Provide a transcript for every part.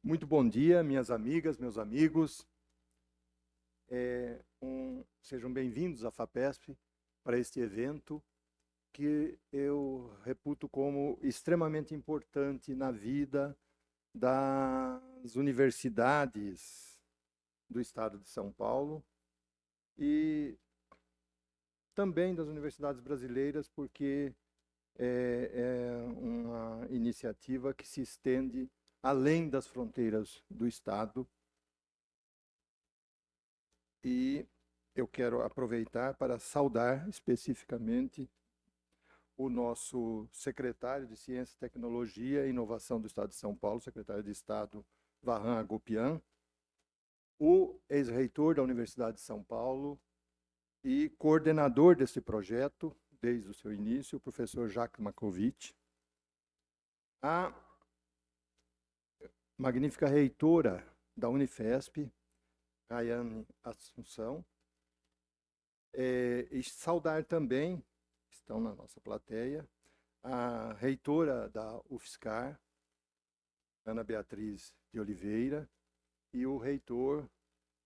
Muito bom dia, minhas amigas, meus amigos. Sejam bem-vindos à FAPESP para este evento que eu reputo como extremamente importante na vida das universidades do estado de São Paulo e também das universidades brasileiras, porque é uma iniciativa que se estende além das fronteiras do estado. E eu quero aproveitar para saudar especificamente o nosso secretário de Ciência, Tecnologia e Inovação do Estado de São Paulo, secretário de Estado Varran Agopian, o ex-reitor da Universidade de São Paulo e coordenador desse projeto desde o seu início, o professor Jacques Makovitch, a magnífica reitora da Unifesp, Rayane Assunção, e saudar também, estão na nossa plateia, a reitora da UFSCar, Ana Beatriz de Oliveira, e o reitor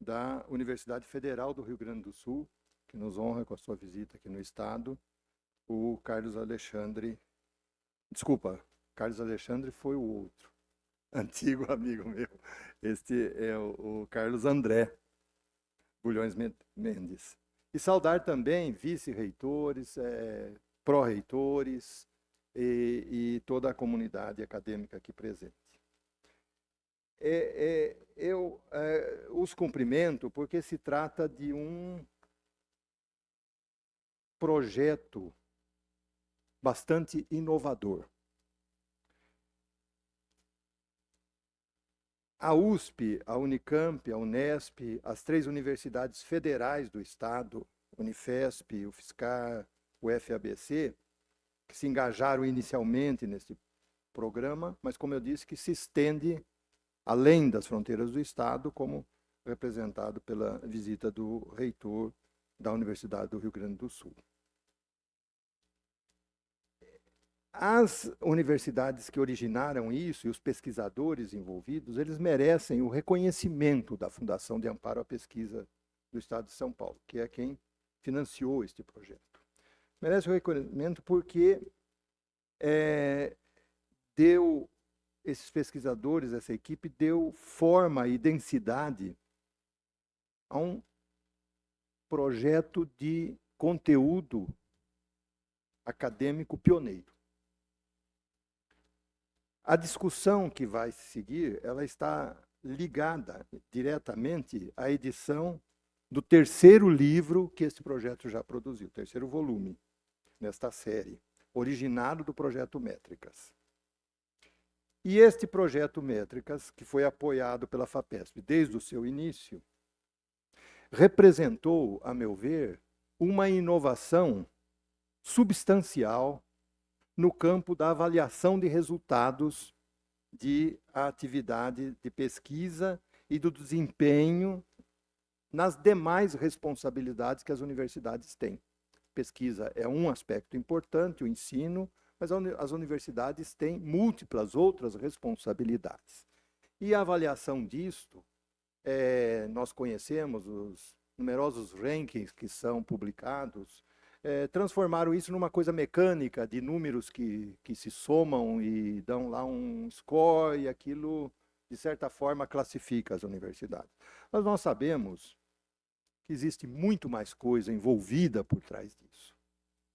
da Universidade Federal do Rio Grande do Sul, que nos honra com a sua visita aqui no estado, o Carlos Alexandre. Desculpa, Carlos Alexandre foi o outro, antigo amigo meu. Este é o Carlos André Bulhões Mendes. E saudar também vice-reitores, pró-reitores e toda a comunidade acadêmica aqui presente. Eu os cumprimento porque se trata de um projeto bastante inovador. A USP, a Unicamp, a Unesp, as 3 universidades federais do estado, Unifesp, UFSCar, UFABC, que se engajaram inicialmente nesse programa, mas, como eu disse, que se estende além das fronteiras do estado, como representado pela visita do reitor da Universidade do Rio Grande do Sul. As universidades que originaram isso e os pesquisadores envolvidos, eles merecem o reconhecimento da Fundação de Amparo à Pesquisa do Estado de São Paulo, que é quem financiou este projeto. Merece o reconhecimento porque esses pesquisadores, essa equipe, deu forma e densidade a um projeto de conteúdo acadêmico pioneiro. A discussão que vai seguir, ela está ligada diretamente à edição do 3º livro que esse projeto já produziu, 3º volume, nesta série, originado do projeto Métricas. E este projeto Métricas, que foi apoiado pela FAPESP desde o seu início, representou, a meu ver, uma inovação substancial no campo da avaliação de resultados de atividade de pesquisa e do desempenho nas demais responsabilidades que as universidades têm. Pesquisa é um aspecto importante, o ensino, mas as universidades têm múltiplas outras responsabilidades. E a avaliação disto, nós conhecemos os numerosos rankings que são publicados, transformaram isso numa coisa mecânica, de números que se somam e dão lá um score, e aquilo, de certa forma, classifica as universidades. Mas nós sabemos que existe muito mais coisa envolvida por trás disso.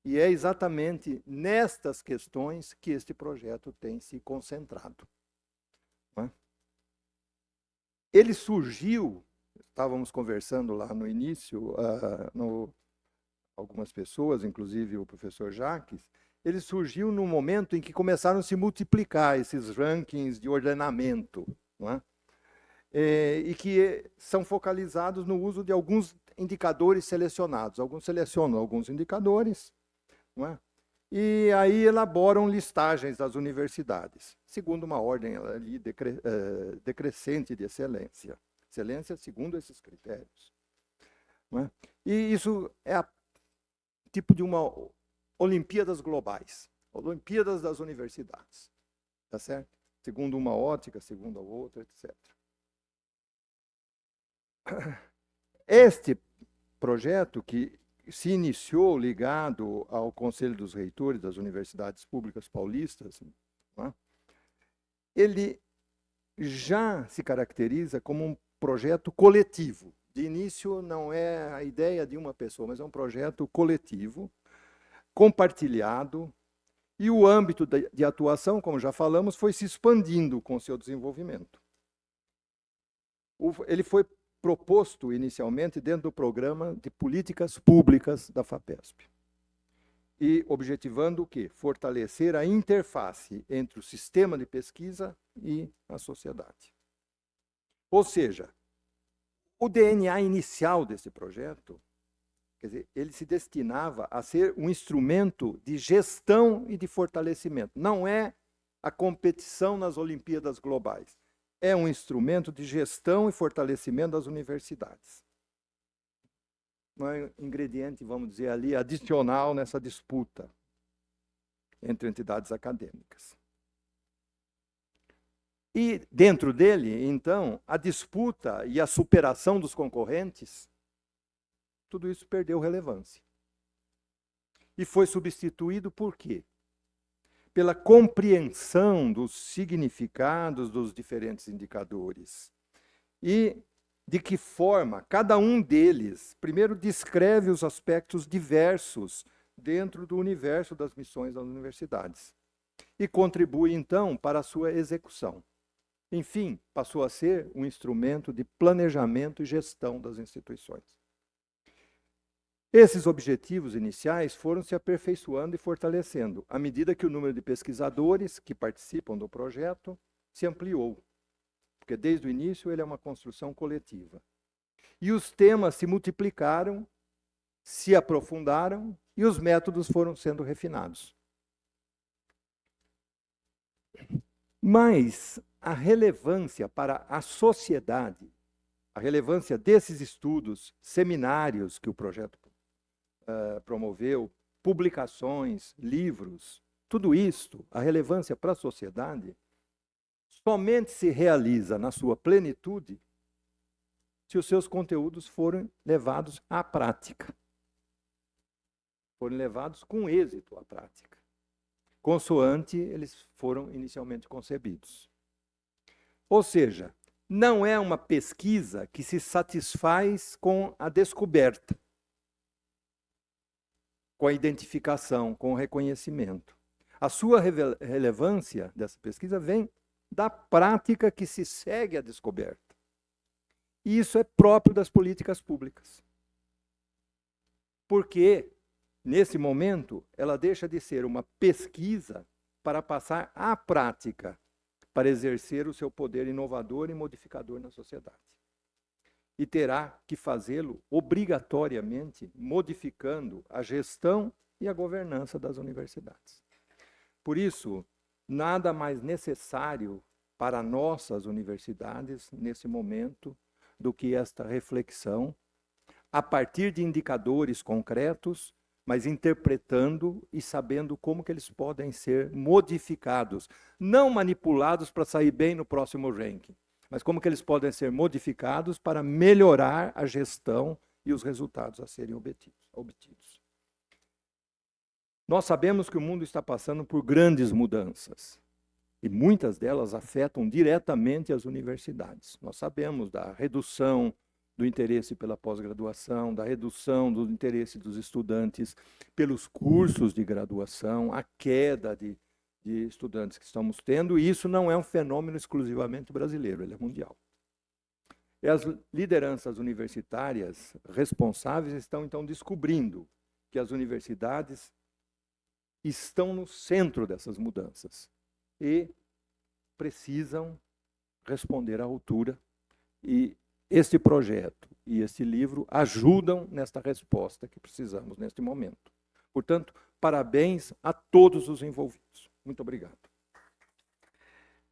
E é exatamente nestas questões que este projeto tem se concentrado. Ele surgiu, estávamos conversando lá no início, algumas pessoas, inclusive o professor Jacques, ele surgiu no momento em que começaram a se multiplicar esses rankings de ordenamento, não é? E que são focalizados no uso de alguns indicadores selecionados. Alguns selecionam alguns indicadores, não é? E aí elaboram listagens das universidades, segundo uma ordem ali decrescente de excelência. Excelência segundo esses critérios. Não é? E isso é tipo de uma Olimpíadas globais, Olimpíadas das universidades, tá certo? segundo uma ótica, segundo a outra, etc. Este projeto, que se iniciou ligado ao Conselho dos Reitores das Universidades Públicas Paulistas, né, ele já se caracteriza como um projeto coletivo. De início, não é a ideia de uma pessoa, mas é um projeto coletivo, compartilhado, e o âmbito de atuação, como já falamos, foi se expandindo com o seu desenvolvimento. Ele foi proposto inicialmente dentro do programa de políticas públicas da FAPESP. E objetivando o quê? Fortalecer a interface entre o sistema de pesquisa e a sociedade. Ou seja, o DNA inicial desse projeto, quer dizer, ele se destinava a ser um instrumento de gestão e de fortalecimento. Não é a competição nas Olimpíadas Globais. É um instrumento de gestão e fortalecimento das universidades. Não é um ingrediente, vamos dizer ali, adicional nessa disputa entre entidades acadêmicas. E dentro dele, então, a disputa e a superação dos concorrentes, tudo isso perdeu relevância. E foi substituído por quê? Pela compreensão dos significados dos diferentes indicadores. E de que forma cada um deles, primeiro, descreve os aspectos diversos dentro do universo das missões das universidades e contribui, então, para a sua execução. Enfim, passou a ser um instrumento de planejamento e gestão das instituições. Esses objetivos iniciais foram se aperfeiçoando e fortalecendo à medida que o número de pesquisadores que participam do projeto se ampliou, porque desde o início ele é uma construção coletiva. E os temas se multiplicaram, se aprofundaram e os métodos foram sendo refinados. Mas a relevância para a sociedade, a relevância desses estudos, seminários que o projeto promoveu, publicações, livros, tudo isto, a relevância para a sociedade, somente se realiza na sua plenitude se os seus conteúdos forem levados à prática. Forem levados com êxito à prática, consoante eles foram inicialmente concebidos. Ou seja, não é uma pesquisa que se satisfaz com a descoberta, com a identificação, com o reconhecimento. A sua relevância dessa pesquisa vem da prática que se segue à descoberta. E isso é próprio das políticas públicas. Porque, nesse momento, ela deixa de ser uma pesquisa para passar à prática, para exercer o seu poder inovador e modificador na sociedade. E terá que fazê-lo obrigatoriamente modificando a gestão e a governança das universidades. Por isso, nada mais necessário para nossas universidades nesse momento do que esta reflexão, a partir de indicadores concretos, mas interpretando e sabendo como que eles podem ser modificados, não manipulados para sair bem no próximo ranking, mas como que eles podem ser modificados para melhorar a gestão e os resultados a serem obtidos. Nós sabemos que o mundo está passando por grandes mudanças, e muitas delas afetam diretamente as universidades. Nós sabemos da redução do interesse pela pós-graduação, da redução do interesse dos estudantes pelos cursos de graduação, a queda de estudantes que estamos tendo, e isso não é um fenômeno exclusivamente brasileiro, ele é mundial. E as lideranças universitárias responsáveis estão, então, descobrindo que as universidades estão no centro dessas mudanças e precisam responder à altura, e este projeto e este livro ajudam nesta resposta que precisamos neste momento. Portanto, parabéns a todos os envolvidos. Muito obrigado.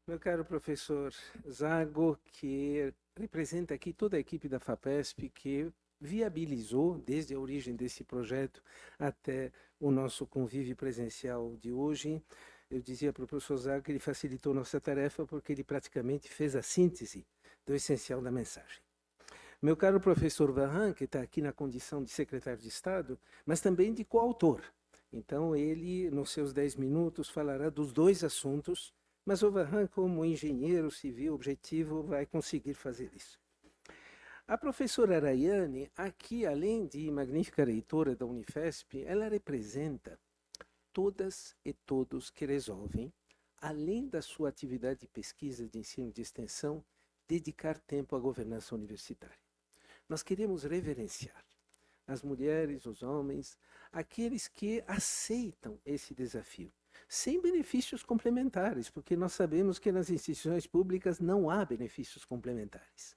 Meu caro professor Zago, que representa aqui toda a equipe da FAPESP, que viabilizou, desde a origem desse projeto até o nosso convívio presencial de hoje, eu dizia para o professor Zago que ele facilitou nossa tarefa porque ele praticamente fez a síntese do essencial da mensagem. Meu caro professor Varran, que está aqui na condição de secretário de Estado, mas também de coautor. Então, ele, nos seus 10 minutos, falará dos dois assuntos, mas o Varran, como engenheiro civil objetivo, vai conseguir fazer isso. A professora Araiane, aqui, além de magnífica reitora da Unifesp, ela representa todas e todos que resolvem, além da sua atividade de pesquisa de ensino de extensão, dedicar tempo à governança universitária. Nós queremos reverenciar as mulheres, os homens, aqueles que aceitam esse desafio, sem benefícios complementares, porque nós sabemos que nas instituições públicas não há benefícios complementares,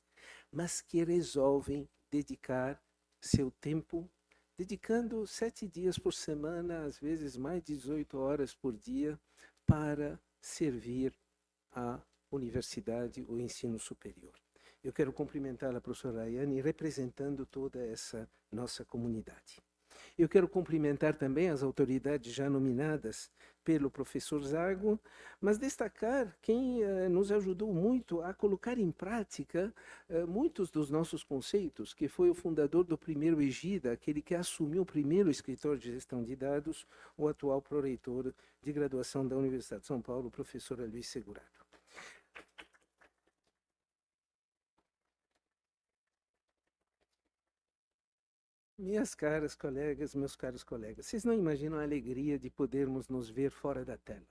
mas que resolvem dedicar seu tempo, dedicando 7 dias por semana, às vezes mais de 18 horas por dia, para servir a universidade, o ensino superior. Eu quero cumprimentar a professora Ayane representando toda essa nossa comunidade. Eu quero cumprimentar também as autoridades já nominadas pelo professor Zago, mas destacar quem nos ajudou muito a colocar em prática muitos dos nossos conceitos, que foi o fundador do primeiro EGIDA, aquele que assumiu o primeiro escritório de gestão de dados, o atual pró-reitor de graduação da Universidade de São Paulo, o professor Luiz Segurado. Minhas caras colegas, meus caros colegas, vocês não imaginam a alegria de podermos nos ver fora da tela.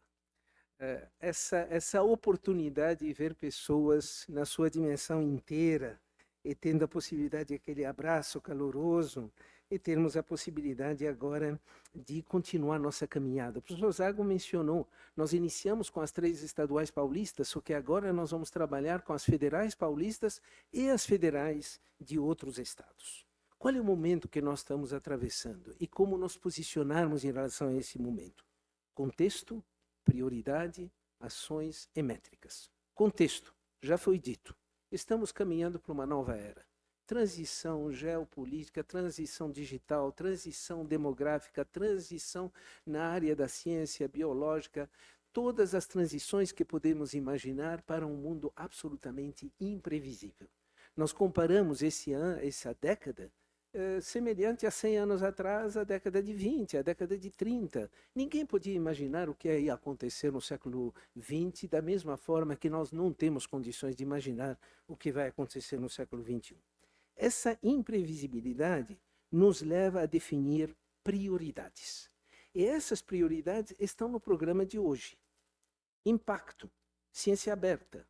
Essa oportunidade de ver pessoas na sua dimensão inteira e tendo a possibilidade de aquele abraço caloroso e termos a possibilidade agora de continuar nossa caminhada. O professor Zago mencionou, nós iniciamos com as 3 estaduais paulistas, só que agora nós vamos trabalhar com as federais paulistas e as federais de outros estados. Qual é o momento que nós estamos atravessando e como nos posicionarmos em relação a esse momento? Contexto, prioridade, ações e métricas. Contexto, já foi dito, estamos caminhando para uma nova era. Transição geopolítica, transição digital, transição demográfica, transição na área da ciência biológica, todas as transições que podemos imaginar para um mundo absolutamente imprevisível. Nós comparamos essa década semelhante a 100 anos atrás, a década de 20, a década de 30. Ninguém podia imaginar o que ia acontecer no século 20, da mesma forma que nós não temos condições de imaginar o que vai acontecer no século 21. Essa imprevisibilidade nos leva a definir prioridades. E essas prioridades estão no programa de hoje. Impacto, ciência aberta,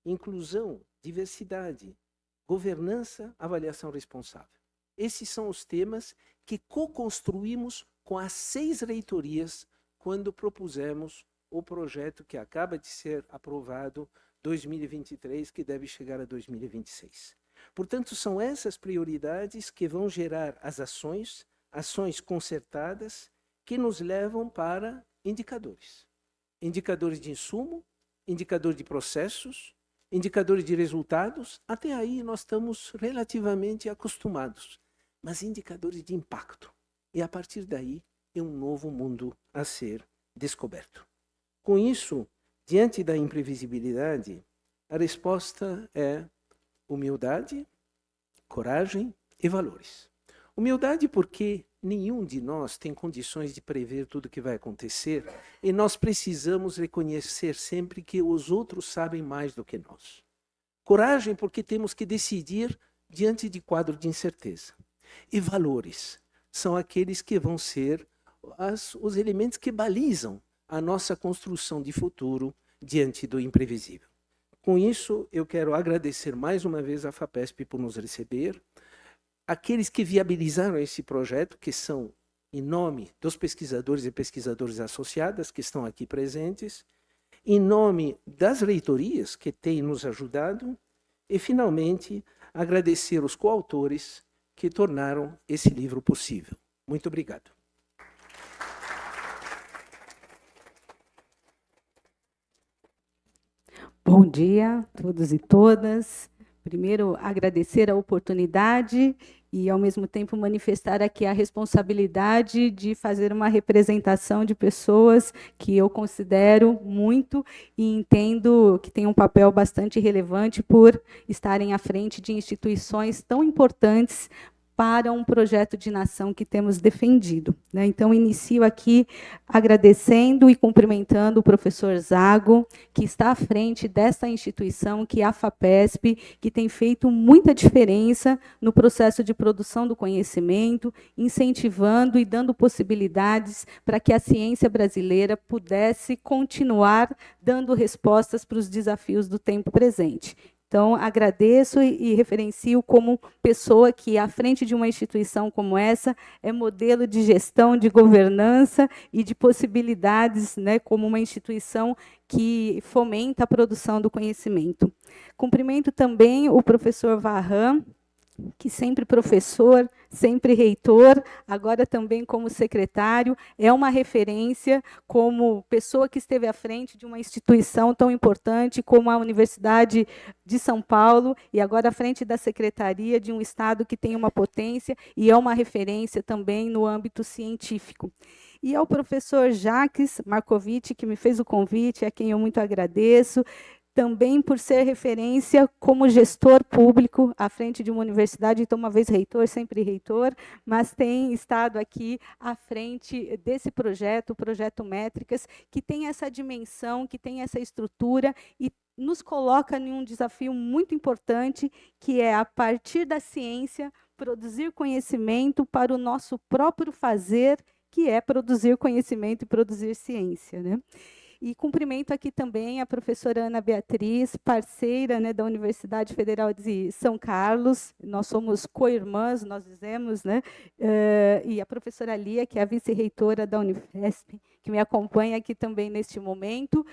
inclusão, diversidade, governança, avaliação responsável. Esses são os temas que co-construímos com as 6 reitorias quando propusemos o projeto que acaba de ser aprovado 2023, que deve chegar a 2026. Portanto, são essas prioridades que vão gerar as ações concertadas, que nos levam para indicadores. Indicadores de insumo, indicador de processos, indicadores de resultados. Até aí nós estamos relativamente acostumados. Mas indicadores de impacto. E a partir daí é um novo mundo a ser descoberto. Com isso, diante da imprevisibilidade, a resposta é humildade, coragem e valores. Humildade porque nenhum de nós tem condições de prever tudo o que vai acontecer e nós precisamos reconhecer sempre que os outros sabem mais do que nós. Coragem porque temos que decidir diante de quadro de incerteza. E valores são aqueles que vão ser os elementos que balizam a nossa construção de futuro diante do imprevisível. Com isso, eu quero agradecer mais uma vez à FAPESP por nos receber, aqueles que viabilizaram esse projeto, que são em nome dos pesquisadores e pesquisadoras associadas que estão aqui presentes, em nome das reitorias que têm nos ajudado e, finalmente, agradecer os coautores que tornaram esse livro possível. Muito obrigado. Bom dia a todos e todas. primeiro, agradecer a oportunidade e, ao mesmo tempo, manifestar aqui a responsabilidade de fazer uma representação de pessoas que eu considero muito e entendo que têm um papel bastante relevante por estarem à frente de instituições tão importantes para um projeto de nação que temos defendido, né? Então, inicio aqui agradecendo e cumprimentando o professor Zago, que está à frente dessa instituição, que é a FAPESP, que tem feito muita diferença no processo de produção do conhecimento, incentivando e dando possibilidades para que a ciência brasileira pudesse continuar dando respostas para os desafios do tempo presente. Então, agradeço e referencio como pessoa que, à frente de uma instituição como essa, é modelo de gestão, de governança e de possibilidades, né, como uma instituição que fomenta a produção do conhecimento. Cumprimento também o professor Varran, que sempre professor, sempre reitor, agora também como secretário, é uma referência como pessoa que esteve à frente de uma instituição tão importante como a Universidade de São Paulo, e agora à frente da secretaria de um estado que tem uma potência e é uma referência também no âmbito científico. E ao professor Jacques Marcovitch, que me fez o convite, a quem eu muito agradeço, também por ser referência como gestor público à frente de uma universidade, então, uma vez reitor, sempre reitor, mas tem estado aqui à frente desse projeto, o Projeto Métricas, que tem essa dimensão, que tem essa estrutura e nos coloca em um desafio muito importante, que é, a partir da ciência, produzir conhecimento para o nosso próprio fazer, que é produzir conhecimento e produzir ciência, né? E cumprimento aqui também a professora Ana Beatriz, parceira, né, da Universidade Federal de São Carlos. Nós somos co-irmãs, nós dizemos, né? E a professora Lia, que é a vice-reitora da Unifesp, que me acompanha aqui também neste momento,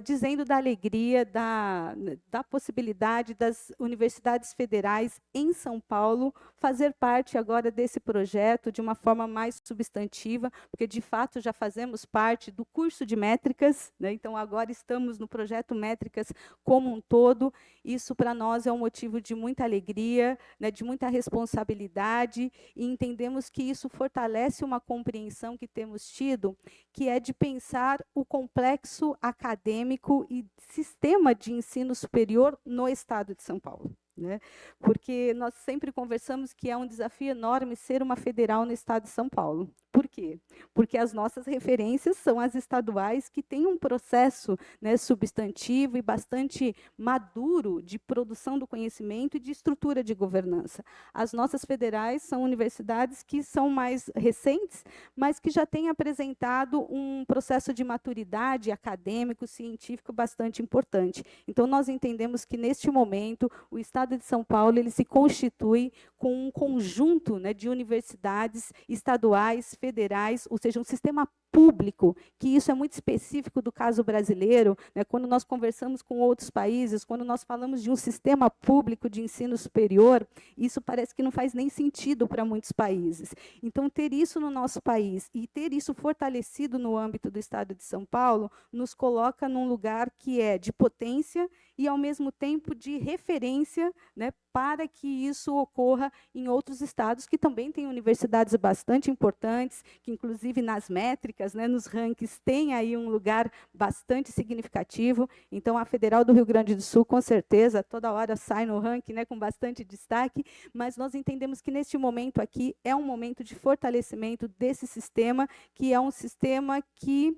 dizendo da alegria, da possibilidade das universidades federais em São Paulo fazer parte agora desse projeto de uma forma mais substantiva, porque, de fato, já fazemos parte do curso de métricas, né? Então, agora estamos no projeto Métricas como um todo. Isso, para nós, é um motivo de muita alegria, né, de muita responsabilidade, e entendemos que isso fortalece uma compreensão que temos tido, que é de pensar o complexo acadêmico e sistema de ensino superior no estado de São Paulo, né? Porque nós sempre conversamos que é um desafio enorme ser uma federal no estado de São Paulo. Por quê? Porque as nossas referências são as estaduais, que têm um processo, né, substantivo e bastante maduro de produção do conhecimento e de estrutura de governança. As nossas federais são universidades que são mais recentes, mas que já têm apresentado um processo de maturidade acadêmico, científico bastante importante. Então, nós entendemos que, neste momento, o Estado de São Paulo ele se constitui com um conjunto, né, de universidades estaduais, federais, ou seja, um sistema público, que isso é muito específico do caso brasileiro, né? Quando nós conversamos com outros países, quando nós falamos de um sistema público de ensino superior, isso parece que não faz nem sentido para muitos países. Então, ter isso no nosso país e ter isso fortalecido no âmbito do Estado de São Paulo, nos coloca num lugar que é de potência e, ao mesmo tempo, de referência, né, para que isso ocorra em outros estados que também têm universidades bastante importantes, que, inclusive, nas métricas, né, nos rankings, tem aí um lugar bastante significativo. Então, a Federal do Rio Grande do Sul, com certeza, toda hora sai no ranking, né, com bastante destaque, mas nós entendemos que, neste momento aqui, é um momento de fortalecimento desse sistema, que é um sistema que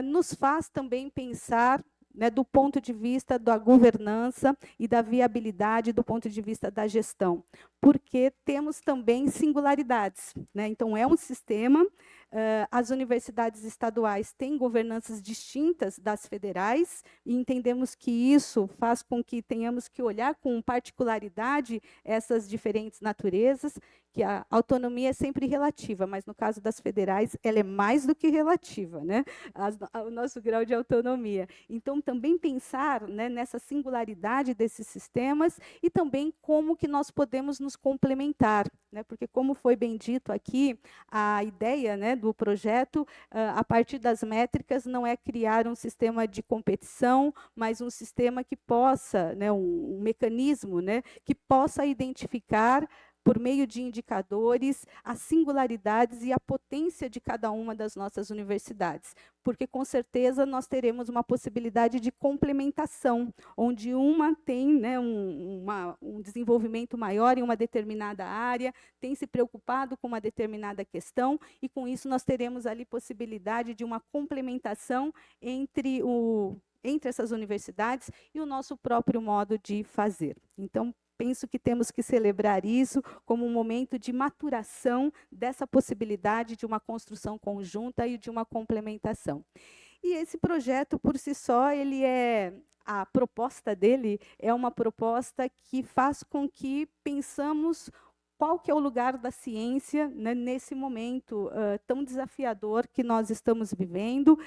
nos faz também pensar, né, do ponto de vista da governança e da viabilidade do ponto de vista da gestão, porque temos também singularidades, né? Então, é um sistema, as universidades estaduais têm governanças distintas das federais, e entendemos que isso faz com que tenhamos que olhar com particularidade essas diferentes naturezas, que a autonomia é sempre relativa, mas, no caso das federais, ela é mais do que relativa, né? O nosso grau de autonomia. Então, também pensar, né, nessa singularidade desses sistemas e também como que nós podemos nos complementar, né? Porque, como foi bem dito aqui, a ideia, né, do projeto, a partir das métricas, não é criar um sistema de competição, mas um sistema que possa, né, um mecanismo, né, que possa identificar, por meio de indicadores, as singularidades e a potência de cada uma das nossas universidades, porque, com certeza, nós teremos uma possibilidade de complementação, onde uma tem, né, um desenvolvimento maior em uma determinada área, tem se preocupado com uma determinada questão, e, com isso, nós teremos ali possibilidade de uma complementação entre essas universidades e o nosso próprio modo de fazer. Então, penso que temos que celebrar isso como um momento de maturação dessa possibilidade de uma construção conjunta e de uma complementação. E esse projeto, por si só, a proposta dele é uma proposta que faz com que pensamos qual que é o lugar da ciência, né, nesse momento tão desafiador que nós estamos vivendo,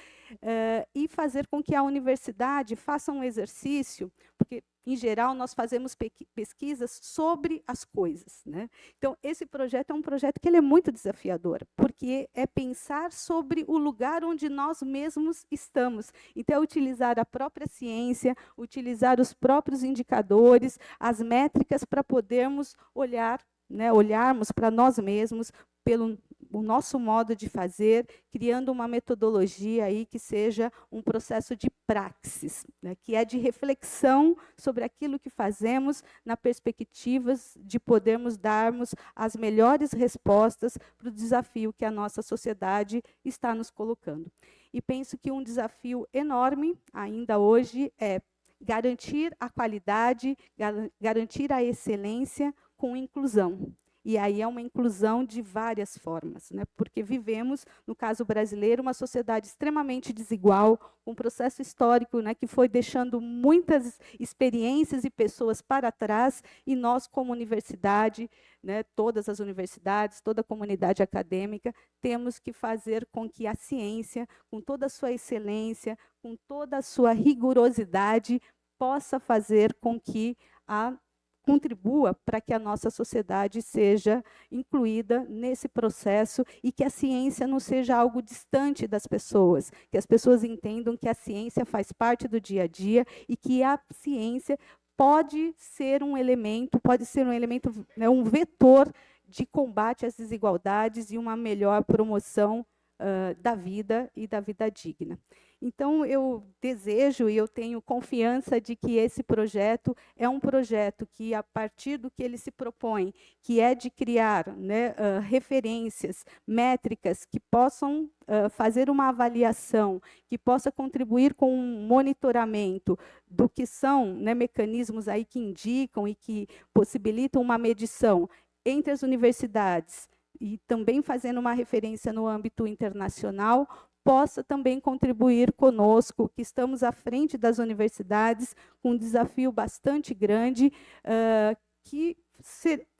e fazer com que a universidade faça um exercício, porque, em geral, nós fazemos pesquisas sobre as coisas, né? Então, esse projeto é um projeto que ele é muito desafiador, porque é pensar sobre o lugar onde nós mesmos estamos. Então, é utilizar a própria ciência, utilizar os próprios indicadores, as métricas, para podermos olhar, né, olharmos para nós mesmos, pelo o nosso modo de fazer, criando uma metodologia aí que seja um processo de praxis, né, que é de reflexão sobre aquilo que fazemos, na perspectiva de podermos darmos as melhores respostas para o desafio que a nossa sociedade está nos colocando. E penso que um desafio enorme, ainda hoje, é garantir a qualidade, garantir a excelência com inclusão. E aí é uma inclusão de várias formas, né? Porque vivemos, no caso brasileiro, uma sociedade extremamente desigual, um processo histórico, né, que foi deixando muitas experiências e pessoas para trás, e nós, como universidade, né, todas as universidades, toda a comunidade acadêmica, temos que fazer com que a ciência, com toda a sua excelência, com toda a sua rigorosidade, possa fazer com que contribua para que a nossa sociedade seja incluída nesse processo e que a ciência não seja algo distante das pessoas, que as pessoas entendam que a ciência faz parte do dia a dia e que a ciência pode ser um elemento, né, um vetor de combate às desigualdades e uma melhor promoção da vida e da vida digna. Então, eu desejo e eu tenho confiança de que esse projeto é um projeto que, a partir do que ele se propõe, que é de criar, né, referências, métricas que possam fazer uma avaliação, que possa contribuir com um monitoramento do que são, né, mecanismos aí que indicam e que possibilitam uma medição entre as universidades, e também fazendo uma referência no âmbito internacional, possa também contribuir conosco, que estamos à frente das universidades, com um desafio bastante grande, que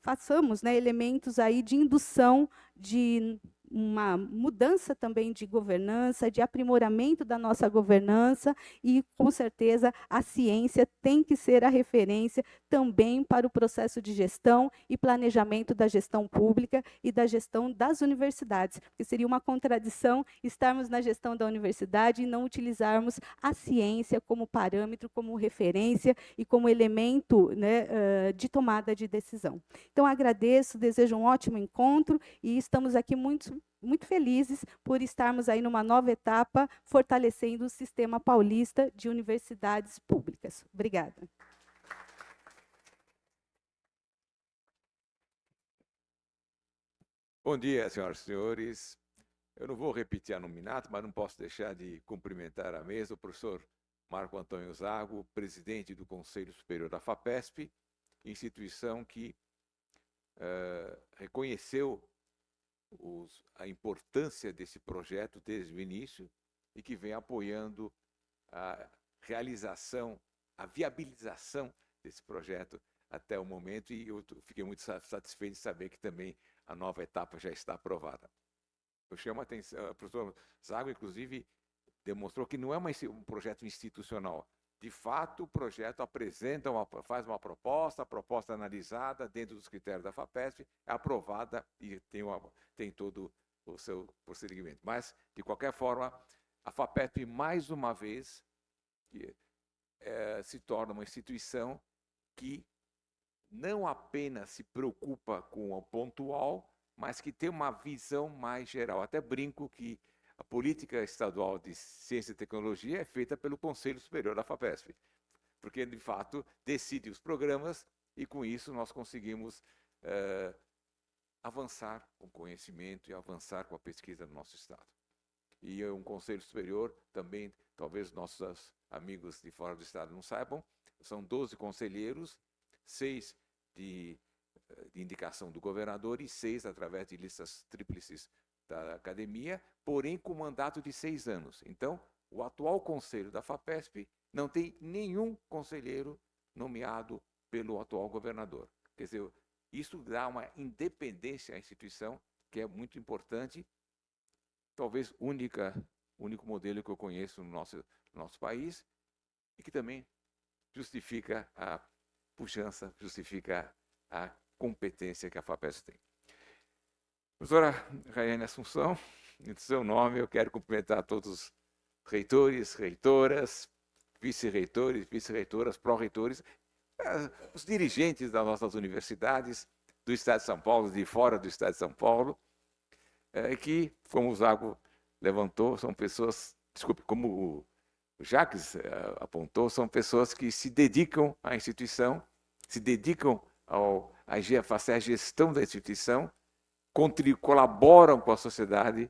façamos, né, elementos aí de indução, de uma mudança também de governança, de aprimoramento da nossa governança, e, com certeza, a ciência tem que ser a referência também para o processo de gestão e planejamento da gestão pública e da gestão das universidades, porque seria uma contradição estarmos na gestão da universidade e não utilizarmos a ciência como parâmetro, como referência e como elemento, né, de tomada de decisão. Então, agradeço, desejo um ótimo encontro e estamos aqui muito felizes por estarmos aí numa nova etapa, fortalecendo o sistema paulista de universidades públicas. Obrigada. Bom dia, senhoras e senhores. Eu não vou repetir a nominato, mas não posso deixar de cumprimentar à mesa o professor Marco Antônio Zago, presidente do Conselho Superior da FAPESP, instituição que reconheceu a importância desse projeto desde o início e que vem apoiando a realização, a viabilização desse projeto até o momento, e eu fiquei muito satisfeito de saber que também a nova etapa já está aprovada. Eu chamo a atenção, o professor Zago, inclusive, demonstrou que não é um projeto institucional. De fato, o projeto faz uma proposta, a proposta analisada dentro dos critérios da FAPESP, é aprovada e tem todo o seu procedimento. Mas, de qualquer forma, a FAPESP, mais uma vez, se torna uma instituição que não apenas se preocupa com o pontual, mas que tem uma visão mais geral. Até brinco que a política estadual de ciência e tecnologia é feita pelo Conselho Superior da FAPESP, porque, de fato, decide os programas e, com isso, nós conseguimos avançar com o conhecimento e avançar com a pesquisa no nosso Estado. E um Conselho Superior, também, talvez nossos amigos de fora do Estado não saibam, são 12 conselheiros, 6 de indicação do governador e 6 através de listas tríplices da academia, porém com mandato de 6 anos. Então, o atual conselho da FAPESP não tem nenhum conselheiro nomeado pelo atual governador. Quer dizer, isso dá uma independência à instituição, que é muito importante, talvez único modelo que eu conheço no nosso país, e que também justifica a pujança, justifica a competência que a FAPESP tem. Professora Raiane Assunção, em seu nome, eu quero cumprimentar todos os reitores, reitoras, vice-reitores, vice-reitoras, pró-reitores, os dirigentes das nossas universidades, do Estado de São Paulo, de fora do Estado de São Paulo, que, como o Zago levantou, são pessoas, como o Jacques apontou, são pessoas que se dedicam à instituição, se dedicam a fazer a gestão da instituição, colaboram com a sociedade,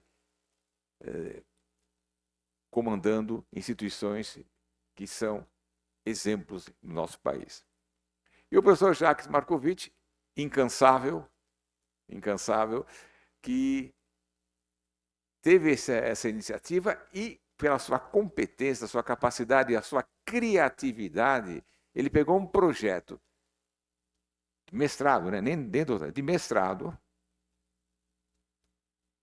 comandando instituições que são exemplos no nosso país. E o professor Jacques Marcovitch, incansável, que teve essa iniciativa e, pela sua competência, sua capacidade e a sua criatividade, ele pegou um projeto de mestrado, né? Nem dentro de mestrado,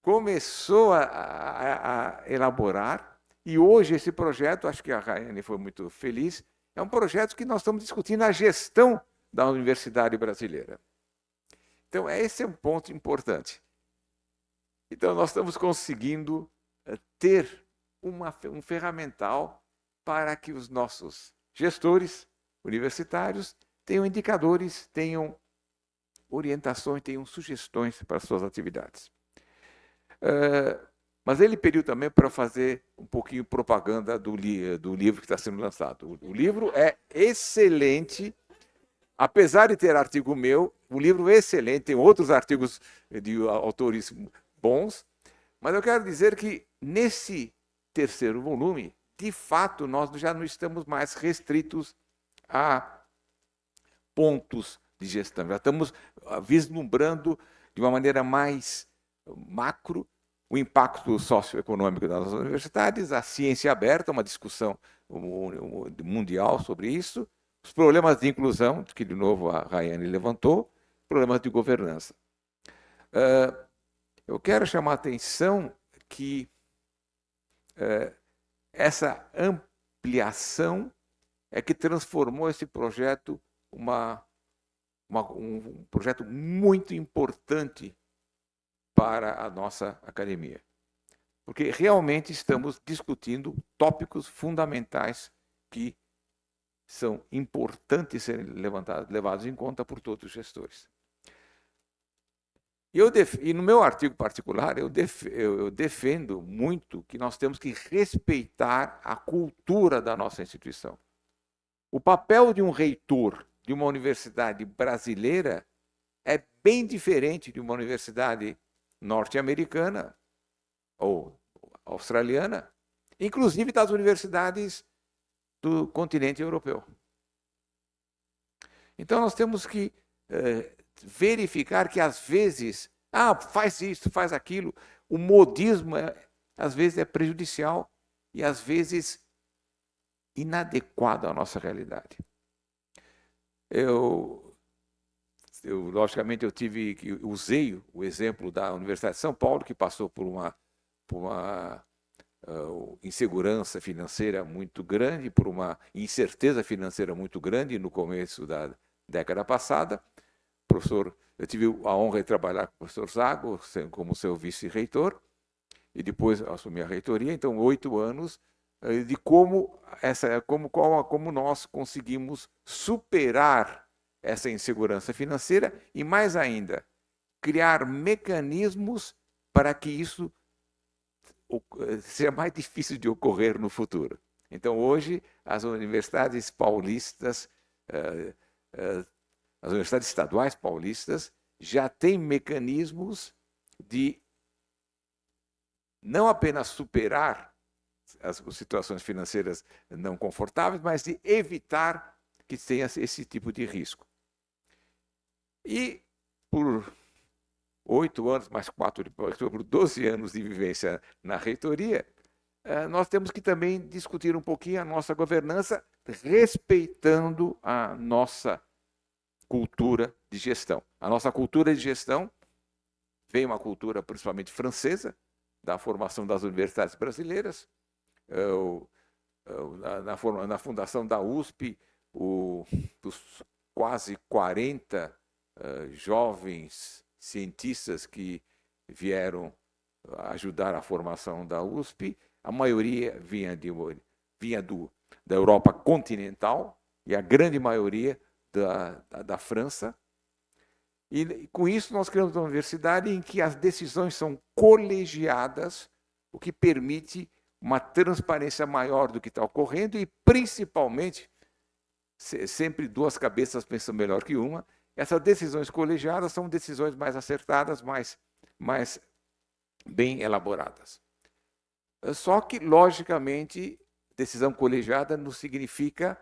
começou a elaborar, e hoje esse projeto, acho que a Raiane foi muito feliz, é um projeto que nós estamos discutindo a gestão da universidade brasileira. Então, esse é um ponto importante. Então, nós estamos conseguindo ter um ferramental para que os nossos gestores universitários tenham indicadores, tenham orientações, tenham sugestões para as suas atividades. Mas ele pediu também para fazer um pouquinho de propaganda do livro que está sendo lançado. O livro é excelente, apesar de ter artigo meu, o livro é excelente, tem outros artigos de autores bons, mas eu quero dizer que nesse terceiro volume, de fato, nós já não estamos mais restritos a pontos de gestão, já estamos vislumbrando de uma maneira mais macro o impacto socioeconômico das universidades, a ciência aberta, uma discussão mundial sobre isso, os problemas de inclusão, que de novo a Raiane levantou, problemas de governança. Eu quero chamar a atenção que essa ampliação é que transformou esse projeto um projeto muito importante para a nossa academia. Porque realmente estamos discutindo tópicos fundamentais que são importantes serem levados em conta por todos os gestores. E no meu artigo particular, eu defendo muito que nós temos que respeitar a cultura da nossa instituição. O papel de um reitor de uma universidade brasileira é bem diferente de uma universidade norte-americana ou australiana, inclusive das universidades do continente europeu. Então, nós temos que verificar que, às vezes, faz isso, faz aquilo, o modismo, às vezes, é prejudicial e, às vezes, inadequado à nossa realidade. Logicamente, usei o exemplo da Universidade de São Paulo, que passou por uma insegurança financeira muito grande, por uma incerteza financeira muito grande no começo da década passada. Eu tive a honra de trabalhar com o professor Zago como seu vice-reitor, e depois assumi a reitoria, então 8 anos de como nós conseguimos superar essa insegurança financeira e, mais ainda, criar mecanismos para que isso seja mais difícil de ocorrer no futuro. Então, hoje, as universidades paulistas, as universidades estaduais paulistas, já têm mecanismos de não apenas superar as situações financeiras não confortáveis, mas de evitar que tenha esse tipo de risco. E por 8 anos, mais 4, por 12 anos de vivência na reitoria, nós temos que também discutir um pouquinho a nossa governança, respeitando a nossa cultura de gestão. A nossa cultura de gestão vem uma cultura principalmente francesa, da formação das universidades brasileiras. Na fundação da USP, dos quase 40 jovens cientistas que vieram ajudar a formação da USP, a maioria vinha da Europa continental e a grande maioria da França. E com isso nós criamos uma universidade em que as decisões são colegiadas, o que permite uma transparência maior do que está ocorrendo e, principalmente, sempre duas cabeças pensam melhor que uma. Essas decisões colegiadas são decisões mais acertadas, mais bem elaboradas. Só que, logicamente, decisão colegiada não significa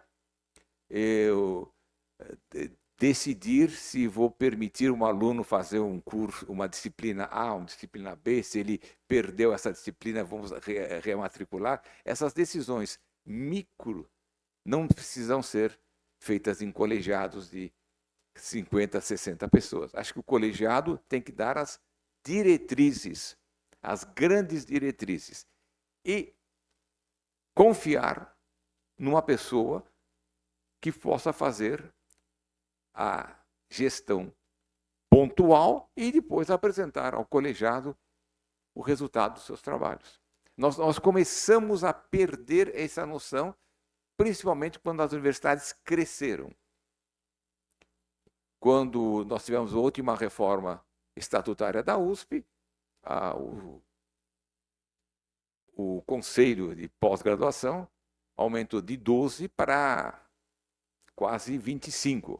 eu decidir se vou permitir um aluno fazer um curso, uma disciplina A, uma disciplina B, se ele perdeu essa disciplina, vamos rematricular. Essas decisões micro não precisam ser feitas em colegiados de 50, 60 pessoas. Acho que o colegiado tem que dar as diretrizes, as grandes diretrizes, e confiar numa pessoa que possa fazer a gestão pontual e depois apresentar ao colegiado o resultado dos seus trabalhos. Nós começamos a perder essa noção, principalmente quando as universidades cresceram. Quando nós tivemos a última reforma estatutária da USP, o conselho de pós-graduação aumentou de 12 para quase 25.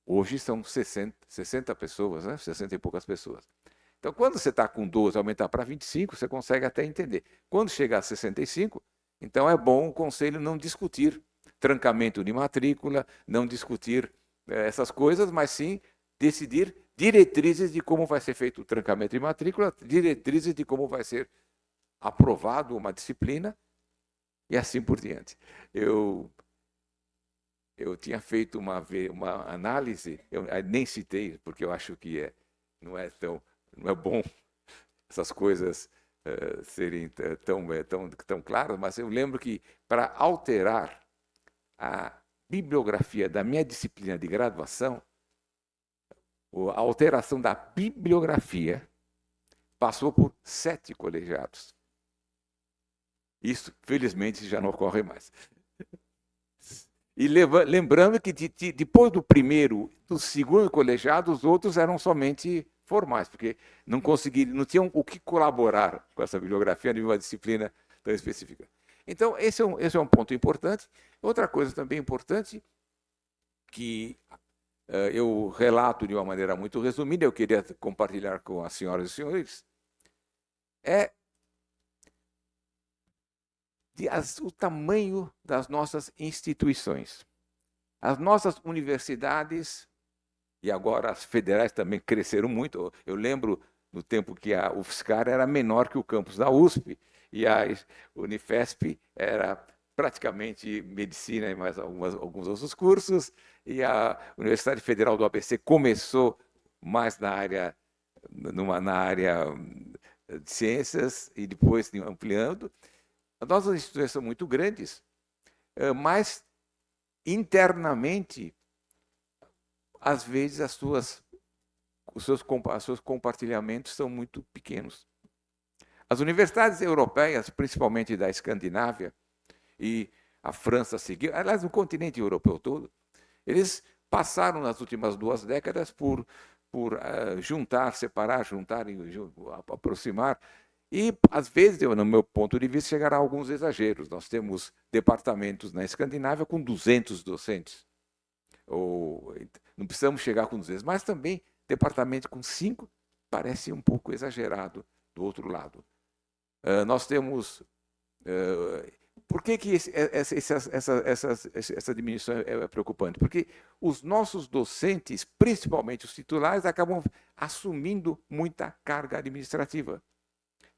Hoje são 60 pessoas, né? 60 e poucas pessoas. Então, quando você está com 12 aumentar para 25, você consegue até entender. Quando chegar a 65, então é bom o conselho não discutir trancamento de matrícula, não discutir essas coisas, mas sim decidir diretrizes de como vai ser feito o trancamento de matrícula, diretrizes de como vai ser aprovado uma disciplina e assim por diante. Eu tinha feito uma análise, eu nem citei, porque eu acho que não é bom essas coisas serem tão claras, mas eu lembro que para alterar a bibliografia da minha disciplina de graduação, a alteração da bibliografia passou por 7 colegiados. Isso, felizmente, já não ocorre mais. E lembrando que depois do primeiro, do segundo colegiado, os outros eram somente formais, porque não tinham o que colaborar com essa bibliografia de uma disciplina tão específica. Então, esse é um ponto importante. Outra coisa também importante, que eu relato de uma maneira muito resumida, eu queria compartilhar com as senhoras e senhores, é o tamanho das nossas instituições. As nossas universidades, e agora as federais também cresceram muito. Eu lembro no tempo que a UFSCar era menor que o campus da USP, e a Unifesp era praticamente medicina e mais alguns outros cursos, e a Universidade Federal do ABC começou mais na área de ciências e depois ampliando. As nossas instituições são muito grandes, mas internamente, às vezes, os seus compartilhamentos são muito pequenos. As universidades europeias, principalmente da Escandinávia, e a França seguiu, aliás, no continente europeu todo, eles passaram nas últimas 2 décadas por juntar, separar, juntar e aproximar. E, às vezes, no meu ponto de vista, chegará a alguns exageros. Nós temos departamentos na Escandinávia com 200 docentes. Não precisamos chegar com 200, mas também departamento com 5 parece um pouco exagerado do outro lado. Nós temos... Por que essa diminuição é preocupante? Porque os nossos docentes, principalmente os titulares, acabam assumindo muita carga administrativa.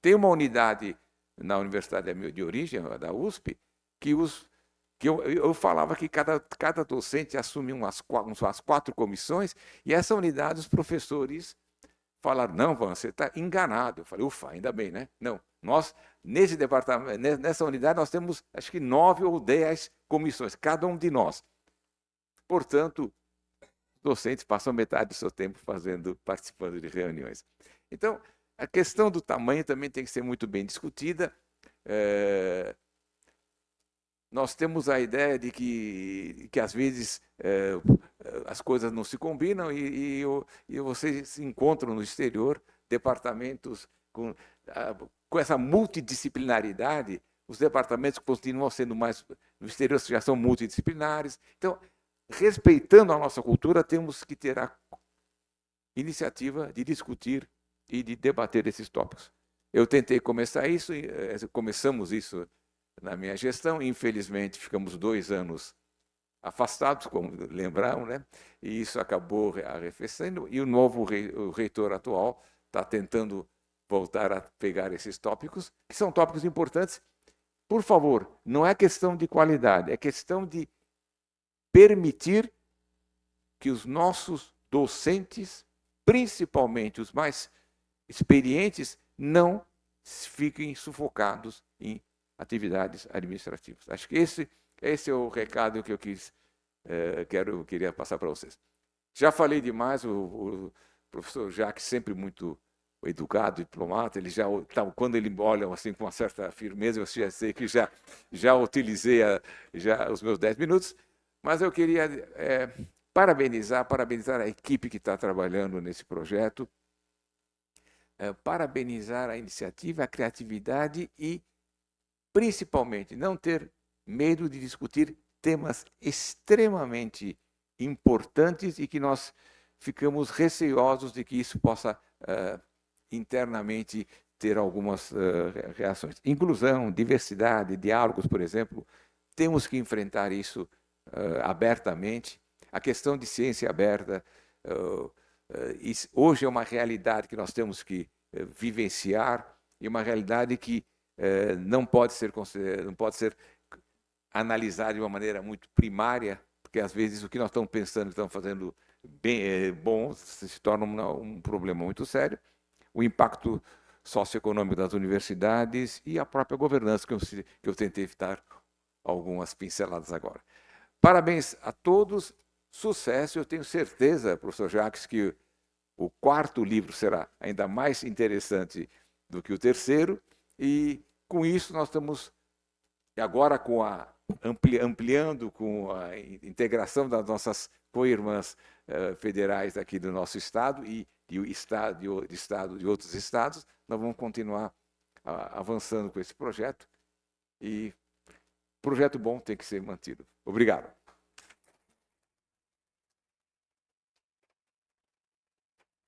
Tem uma unidade na Universidade de Origem, da USP, que eu falava que cada docente assume umas 4 comissões, e essa unidade os professores falaram, não, você está enganado. Eu falei, ufa, ainda bem, né? Não, nós, nesse departamento, nessa unidade, nós temos, acho que 9 ou 10 comissões, cada um de nós. Portanto, os docentes passam metade do seu tempo participando de reuniões. Então, a questão do tamanho também tem que ser muito bem discutida. Nós temos a ideia de que às vezes, as coisas não se combinam e vocês encontram no exterior departamentos com essa multidisciplinaridade. Os departamentos continuam sendo mais... No exterior já são multidisciplinares. Então, respeitando a nossa cultura, temos que ter a iniciativa de discutir e de debater esses tópicos. Eu tentei começar isso, começamos isso na minha gestão, infelizmente ficamos 2 anos afastados, como lembraram, né? E isso acabou arrefecendo, e o reitor atual está tentando voltar a pegar esses tópicos, que são tópicos importantes. Por favor, não é questão de qualidade, é questão de permitir que os nossos docentes, principalmente os mais experientes, não fiquem sufocados em atividades administrativas. Acho que esse é o recado que eu queria passar para vocês. Já falei demais, o professor Jacques, sempre muito educado, diplomata, ele quando ele olha assim com uma certa firmeza, eu já sei que já utilizei os meus 10 minutos, mas eu queria parabenizar a equipe que está trabalhando nesse projeto, parabenizar a iniciativa, a criatividade e, principalmente, não ter medo de discutir temas extremamente importantes e que nós ficamos receosos de que isso possa internamente ter algumas reações. Inclusão, diversidade, diálogos, por exemplo, temos que enfrentar isso abertamente. A questão de ciência aberta, hoje é uma realidade que nós temos que vivenciar e uma realidade que não pode ser analisada de uma maneira muito primária, porque às vezes o que nós estamos pensando, estamos fazendo bom, se torna um problema muito sério. O impacto socioeconômico das universidades e a própria governança, que eu tentei dar algumas pinceladas agora. Parabéns a todos, sucesso. Eu tenho certeza, professor Jacques, que o 4º livro será ainda mais interessante do que o 3º, e com isso nós estamos agora ampliando com a integração das nossas co-irmãs federais aqui do nosso estado e de outros estados, nós vamos continuar avançando com esse projeto, e projeto bom tem que ser mantido. Obrigado.